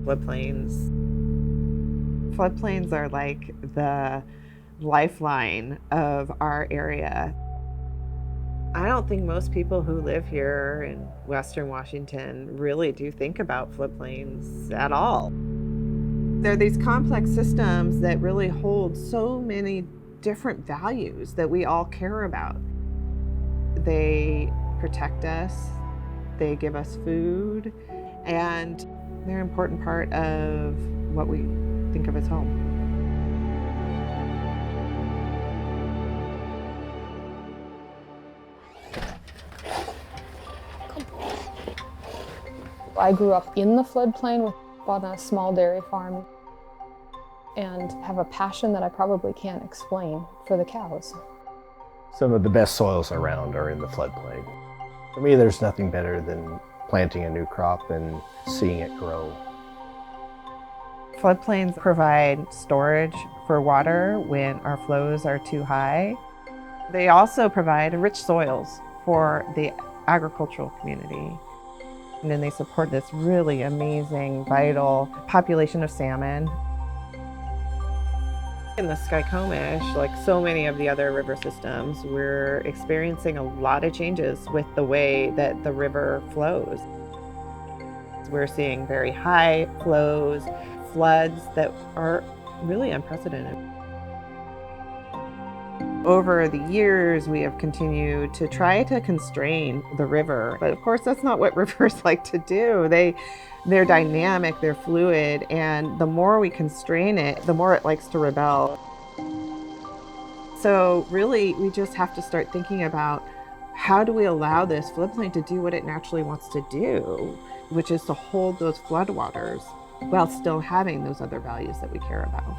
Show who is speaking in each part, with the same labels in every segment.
Speaker 1: Floodplains. Floodplains are like the lifeline of our area. I don't think most people who live here in Western Washington really do think about floodplains at all. They're these complex systems that really hold so many different values that we all care about. They protect us, they give us food, and they're an important part of what we think of as home.
Speaker 2: I grew up in the floodplain on a small dairy farm and have a passion that I probably can't explain for the cows.
Speaker 3: Some of the best soils around are in the floodplain. For me, there's nothing better than planting a new crop and seeing it grow.
Speaker 1: Floodplains provide storage for water when our flows are too high. They also provide rich soils for the agricultural community. And then they support this really amazing, vital population of salmon. In the Skykomish, like so many of the other river systems, we're experiencing a lot of changes with the way that the river flows. We're seeing very high flows, floods that are really unprecedented. Over the years, we have continued to try to constrain the river, but of course that's not what rivers like to do. They're dynamic, they're fluid, and the more we constrain it, the more it likes to rebel. So really, we just have to start thinking about how do we allow this floodplain to do what it naturally wants to do, which is to hold those floodwaters while still having those other values that we care about.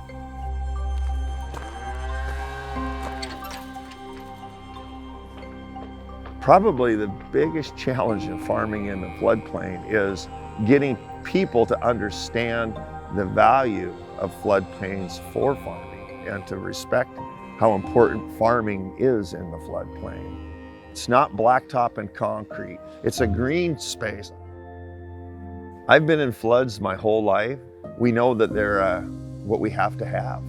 Speaker 4: Probably the biggest challenge in farming in the floodplain is getting people to understand the value of floodplains for farming and to respect how important farming is in the floodplain. It's not blacktop and concrete, it's a green space. I've been in floods my whole life. We know that they're what we have to have.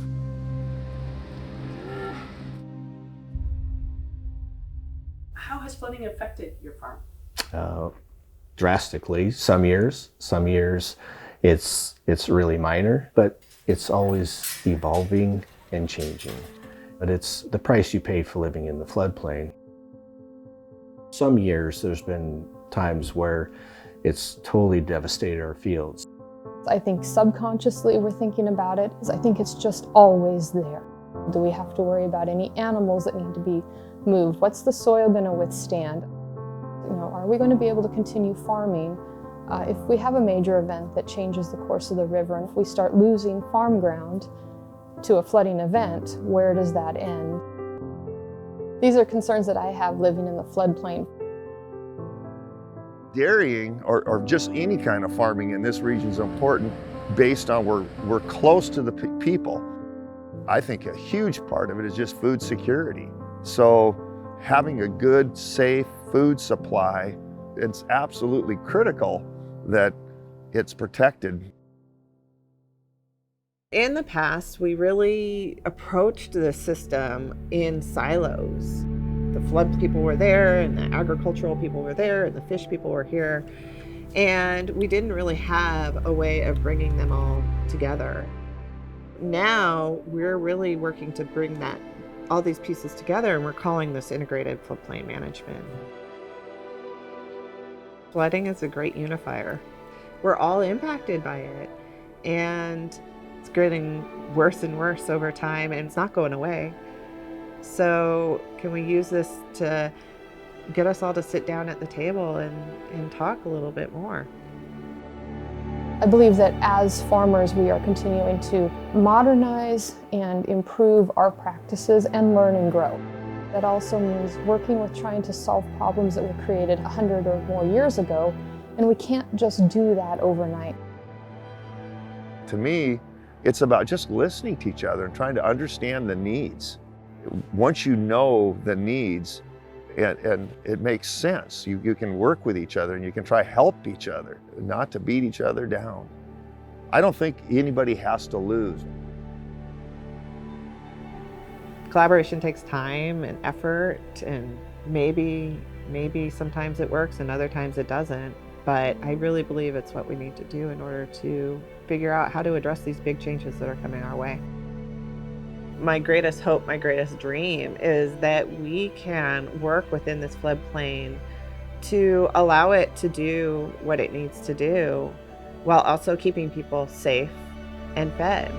Speaker 5: How has flooding affected your farm?
Speaker 3: Drastically. Some years it's really minor, but it's always evolving and changing. But it's the price you pay for living in the floodplain. Some years there's been times where it's totally devastated our fields.
Speaker 2: I think subconsciously we're thinking about it, because I think it's just always there. Do we have to worry about any animals that need to be moved? What's the soil going to withstand? Are we going to be able to continue farming if we have a major event that changes the course of the river, and if we start losing farm ground to a flooding event, where does that end? These are concerns that I have living in the floodplain.
Speaker 4: Dairying or just any kind of farming in this region is important based on we're close to the people. I think a huge part of it is just food security. So having a good, safe food supply, it's absolutely critical that it's protected.
Speaker 1: In the past, we really approached the system in silos. The flood people were there, and the agricultural people were there, and the fish people were here. And we didn't really have a way of bringing them all together. Now, we're really working to bring all these pieces together, and we're calling this integrated floodplain management. Flooding is a great unifier. We're all impacted by it, and it's getting worse and worse over time, and it's not going away. So can we use this to get us all to sit down at the table and talk a little bit more?
Speaker 2: I believe that as farmers, we are continuing to modernize and improve our practices and learn and grow. That also means working with trying to solve problems that were created 100 or more years ago, and we can't just do that overnight.
Speaker 4: To me, it's about just listening to each other and trying to understand the needs. Once you know the needs, and it makes sense, you can work with each other and you can try help each other, not to beat each other down. I don't think anybody has to lose.
Speaker 1: Collaboration takes time and effort, and maybe sometimes it works and other times it doesn't. But I really believe it's what we need to do in order to figure out how to address these big changes that are coming our way. My greatest hope, my greatest dream is that we can work within this floodplain to allow it to do what it needs to do while also keeping people safe and fed.